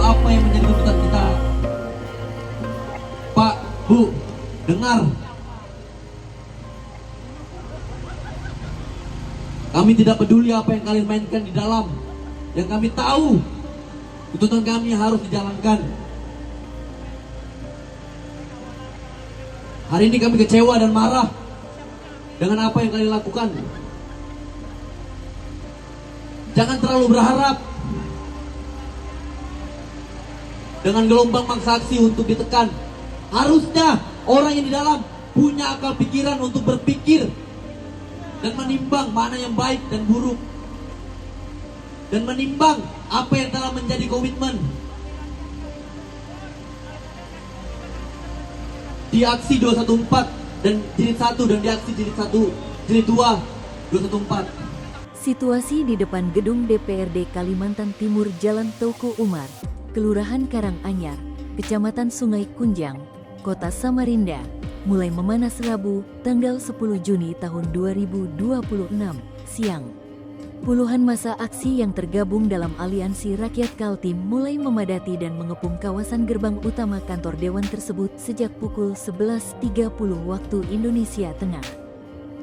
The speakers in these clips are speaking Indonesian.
apa yang menjadi tuntutan kita. Pak, Bu, dengar. Kami tidak peduli apa yang kalian mainkan di dalam. Yang kami tahu, tuntutan kami harus dijalankan. Hari ini kami kecewa dan marah dengan apa yang kalian lakukan. Jangan terlalu berharap dengan gelombang massa aksi untuk ditekan. Harusnya orang yang di dalam punya akal pikiran untuk berpikir dan menimbang mana yang baik dan buruk, dan menimbang apa yang telah menjadi komitmen di aksi 214 dan jilid 1 dan di aksi jilid 1 jilid 2 214. Situasi di depan gedung DPRD Kalimantan Timur Jalan Teuku Umar, Kelurahan Karanganyar, Kecamatan Sungai Kunjang, Kota Samarinda, mulai memanas Rabu, tanggal 10 Juni tahun 2026, siang. Puluhan massa aksi yang tergabung dalam Aliansi Rakyat Kaltim mulai memadati dan mengepung kawasan gerbang utama kantor dewan tersebut sejak pukul 11.30 waktu Indonesia Tengah.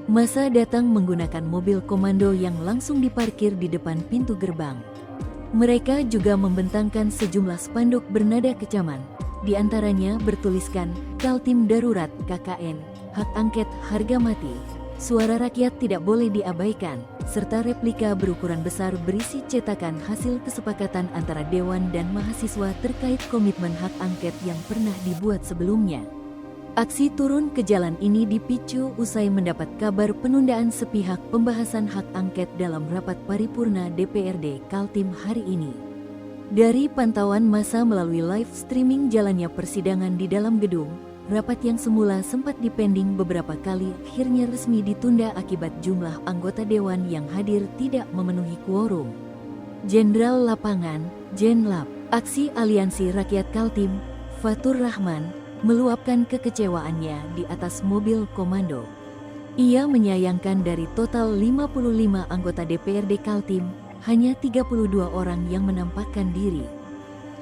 Massa datang menggunakan mobil komando yang langsung diparkir di depan pintu gerbang. Mereka juga membentangkan sejumlah spanduk bernada kecaman, di antaranya bertuliskan Kaltim Darurat KKN, Hak Angket Harga Mati, Suara Rakyat Tidak Boleh Diabaikan, serta replika berukuran besar berisi cetakan hasil kesepakatan antara Dewan dan mahasiswa terkait komitmen hak angket yang pernah dibuat sebelumnya. Aksi turun ke jalan ini dipicu usai mendapat kabar penundaan sepihak pembahasan hak angket dalam rapat paripurna DPRD Kaltim hari ini. Dari pantauan massa melalui live streaming jalannya persidangan di dalam gedung, rapat yang semula sempat dipending beberapa kali akhirnya resmi ditunda akibat jumlah anggota dewan yang hadir tidak memenuhi quorum. Jenderal Lapangan, Jenlap, Aksi Aliansi Rakyat Kaltim, Fatur Rahman, meluapkan kekecewaannya di atas mobil komando. Ia menyayangkan dari total 55 anggota DPRD Kaltim, hanya 32 orang yang menampakkan diri.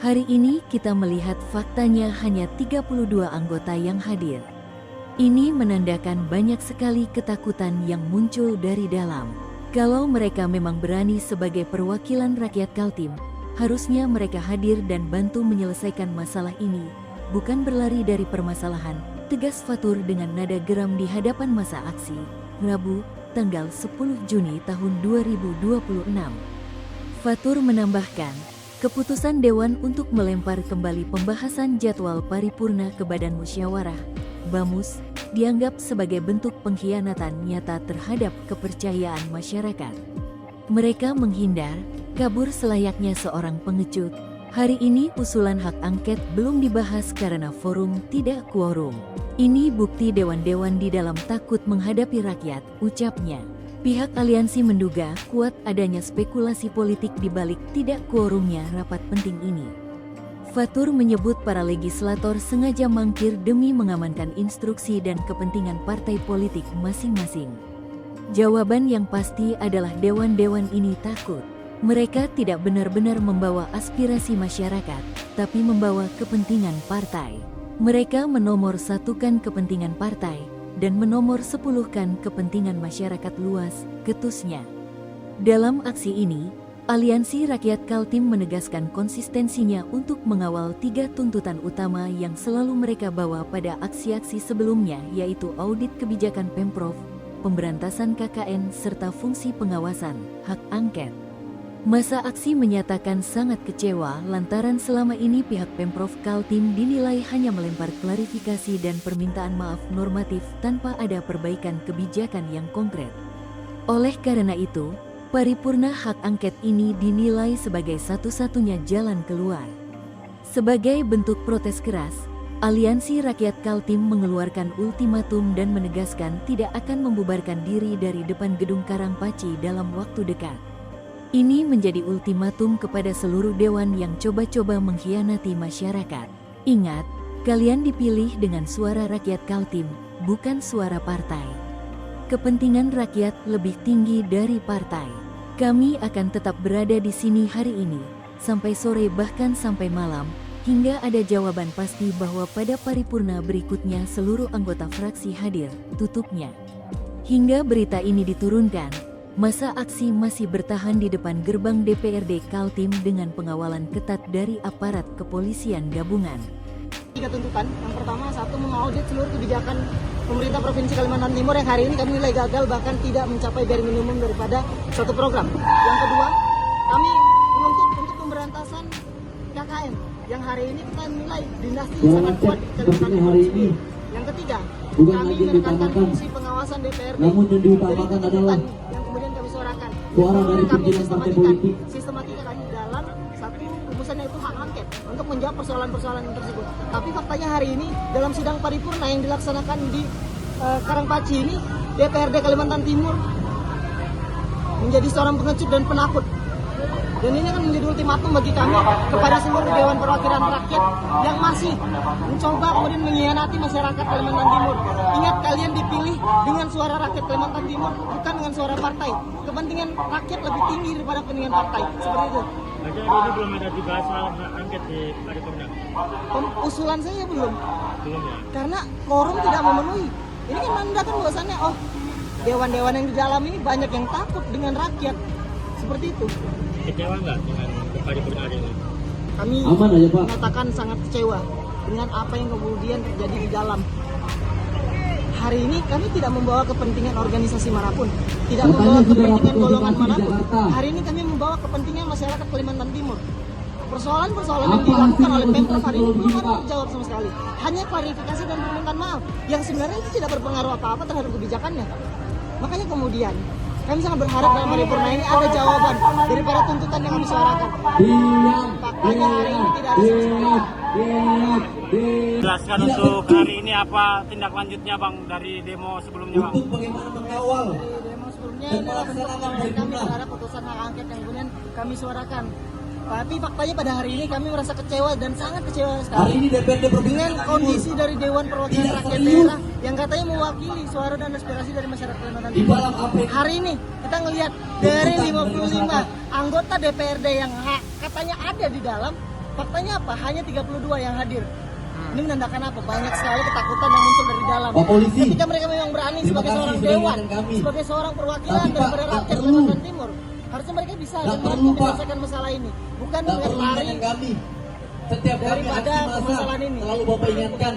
Hari ini kita melihat faktanya hanya 32 anggota yang hadir. Ini menandakan banyak sekali ketakutan yang muncul dari dalam. Kalau mereka memang berani sebagai perwakilan rakyat Kaltim, harusnya mereka hadir dan bantu menyelesaikan masalah ini, bukan berlari dari permasalahan, tegas Fatur dengan nada geram di hadapan massa aksi, Rabu, tanggal 10 Juni tahun 2026. Fatur menambahkan, keputusan Dewan untuk melempar kembali pembahasan jadwal paripurna ke Badan Musyawarah, BAMUS, dianggap sebagai bentuk pengkhianatan nyata terhadap kepercayaan masyarakat. Mereka menghindar, kabur selayaknya seorang pengecut. Hari ini usulan hak angket belum dibahas karena forum tidak quorum. Ini bukti dewan-dewan di dalam takut menghadapi rakyat, ucapnya. Pihak aliansi menduga kuat adanya spekulasi politik di balik tidak quorumnya rapat penting ini. Fatur menyebut para legislator sengaja mangkir demi mengamankan instruksi dan kepentingan partai politik masing-masing. Jawaban yang pasti adalah dewan-dewan ini takut. Mereka tidak benar-benar membawa aspirasi masyarakat, tapi membawa kepentingan partai. Mereka menomorsatukan kepentingan partai dan menomorsepuluhkan kepentingan masyarakat luas, ketusnya. Dalam aksi ini, Aliansi Rakyat Kaltim menegaskan konsistensinya untuk mengawal 3 tuntutan utama yang selalu mereka bawa pada aksi-aksi sebelumnya, yaitu audit kebijakan Pemprov, pemberantasan KKN, serta fungsi pengawasan, hak angket. Massa aksi menyatakan sangat kecewa lantaran selama ini pihak Pemprov Kaltim dinilai hanya melempar klarifikasi dan permintaan maaf normatif tanpa ada perbaikan kebijakan yang konkret. Oleh karena itu, paripurna hak angket ini dinilai sebagai satu-satunya jalan keluar. Sebagai bentuk protes keras, Aliansi Rakyat Kaltim mengeluarkan ultimatum dan menegaskan tidak akan membubarkan diri dari depan gedung Karangpaci dalam waktu dekat. Ini menjadi ultimatum kepada seluruh dewan yang coba-coba mengkhianati masyarakat. Ingat, kalian dipilih dengan suara rakyat Kaltim, bukan suara partai. Kepentingan rakyat lebih tinggi dari partai. Kami akan tetap berada di sini hari ini, sampai sore bahkan sampai malam, hingga ada jawaban pasti bahwa pada paripurna berikutnya seluruh anggota fraksi hadir, tutupnya. Hingga berita ini diturunkan, masa aksi masih bertahan di depan gerbang DPRD Kaltim dengan pengawalan ketat dari aparat kepolisian gabungan. 3 tuntutan. Yang pertama, satu, mengaudit seluruh kebijakan pemerintah Provinsi Kalimantan Timur yang hari ini kami nilai gagal bahkan tidak mencapai bare minimum daripada suatu program. Yang kedua, kami menuntut untuk pemberantasan KKN yang hari ini kita nilai dinasti sangat kuat di Kalimantan Timur. Yang ketiga, kami menekankan fungsi pengawasan DPRD. Namun yang diutamakan adalah yang kemudian kami suarakan. suara dari Kami pimpinan partai politik. sistematika kami dalam satu rumusannya itu hak angket untuk menjawab persoalan-persoalan tersebut. Tapi faktanya hari ini dalam sidang paripurna yang dilaksanakan di Karangpaci ini, DPRD Kalimantan Timur menjadi seorang pengecut dan penakut. Dan ini kan menjadi ultimatum bagi kami kepada seluruh Dewan Perwakilan Rakyat yang masih mencoba kemudian mengkhianati masyarakat Kalimantan Timur. Ingat, kalian dipilih dengan suara rakyat Kalimantan Timur, bukan dengan suara partai. Kepentingan rakyat lebih tinggi daripada kepentingan partai. Seperti itu. Berarti hari ini belum ada dibahas soal hak angket di paripurna? Usulan saya belum. Belum ya? Karena quorum tidak memenuhi. Ini kan menandakan bahwasannya, oh, dewan-dewan yang di dalam ini banyak yang takut dengan rakyat. Seperti itu. Kecewa nggak dengan paripurna hari ini? Kami Aman aja, Pak. mengatakan sangat kecewa dengan apa yang kemudian terjadi di dalam. Hari ini kami tidak membawa kepentingan organisasi manapun, tidak membawa kepentingan golongan manapun. Hari ini kami membawa kepentingan masyarakat Kalimantan Timur. Persoalan-persoalan yang dilakukan oleh Pemprov hari ini belum ada terjawab sama sekali. Hanya klarifikasi dan permintaan maaf yang sebenarnya itu tidak berpengaruh apa-apa terhadap kebijakannya. Makanya kemudian kami sangat berharap dalam paripurna ini ada jawaban daripada tuntutan yang kami suarakan. Faktanya hari ini tidak ada sama sekali. Jelaskan untuk hari ini apa tindak lanjutnya Bang dari demo sebelumnya Bang? Untuk bagaimana mengawal Dari demo sebelumnya ini adalah bentuk penolakan kami terhadap putusan hak angket yang kemudian kami suarakan. Tapi faktanya pada hari ini kami merasa kecewa dan sangat kecewa hari sekali ini DPRD Provinsi dengan Timur. kondisi dari Dewan Perwakilan Tidak Rakyat serius. Daerah yang katanya mewakili suara dan aspirasi dari masyarakat Kalimantan Di Timur. dalam apa yang Hari ini kita ngelihat dari 55 anggota DPRD yang katanya ada di dalam, faktanya apa? Hanya 32 yang hadir. Ini menandakan apa? Banyak sekali ketakutan yang muncul dari dalam. Pak Polisi, Ketika mereka memang berani terima sebagai kasih seorang sudah dewan, ingatkan kami. sebagai seorang perwakilan Tapi, Pak, daripada nggak rakyat perlu. Kalimantan Timur, harusnya mereka bisa Nggak dan perlu, mampu Pak. menyelesaikan masalah ini, bukan Tak perlu berlari. ingatkan kami. Setiap kami daripada aksi massa permasalahan ini. selalu Bapak ingatkan.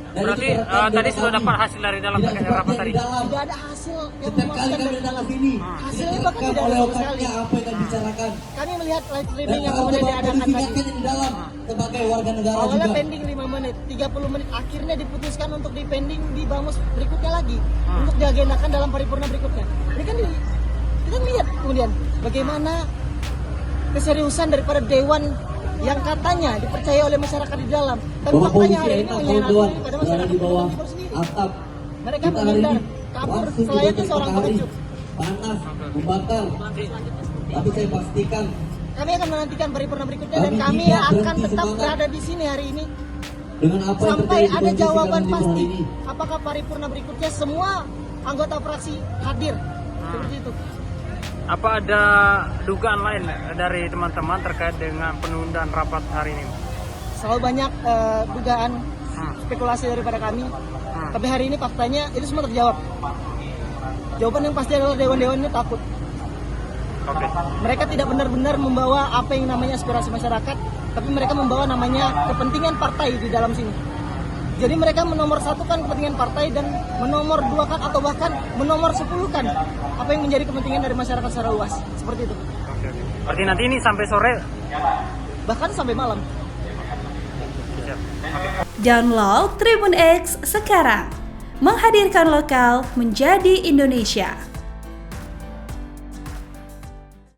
Dan Berarti itu perekam tadi data sudah kami. dapat hasil dari dalam Tidak rapat seperti tadi? yang di dalam. Tidak ada hasil yang Setiap kali memuaskan kami dari datang dalam. ke sini, Hasilnya tidak bahkan terekam tidak ada oleh sama sekali. otaknya apa yang kami bicarakan. Kami melihat live Dan streaming yang kalau kemudian Bapak diadakan Polisi tadi. ingatkan yang di dalam sebagai warga negara Awalnya juga. pending 5 menit, 30 menit, akhirnya diputuskan untuk dipending di Bamus berikutnya lagi untuk diagendakan dalam paripurna berikutnya. Ini kan kita lihat kemudian bagaimana keseriusan daripada dewan yang katanya dipercaya oleh masyarakat di dalam. Tapi Bapak faktanya Polisi hari ini enak kalau mengkhianati doang pada berada masyarakat di bawah Kalimantan Timur sendiri. atap. Mereka Kita hari menghindar, ini kabur langsung selayaknya diberikan seorang matahari, pengecut. panas, membakar. Tapi saya pastikan Kami akan menantikan paripurna berikutnya dan Kami kami tidak akan berhenti tetap semangat. berada di sini hari ini dengan apa yang sampai terjadi di ada Provinsi jawaban Kalimantan Timur pasti hari ini. apakah paripurna berikutnya semua anggota fraksi hadir seperti itu. Apa ada dugaan lain dari teman-teman terkait dengan penundaan rapat hari ini? Selalu banyak dugaan spekulasi daripada kami, tapi hari ini faktanya itu semua terjawab. Jawaban yang pasti adalah dewan-dewan ini takut. Oke. Mereka tidak benar-benar membawa apa yang namanya aspirasi masyarakat, tapi mereka membawa namanya kepentingan partai di dalam sini. Jadi mereka menomorsatukan kepentingan partai dan menomor duakan atau bahkan menomor 10-kan apa yang menjadi kepentingan dari masyarakat secara luas. Seperti itu. Oke. Berarti nanti ini sampai sore? Bahkan sampai malam. Siap. Download Tribun X sekarang. Menghadirkan lokal menjadi Indonesia.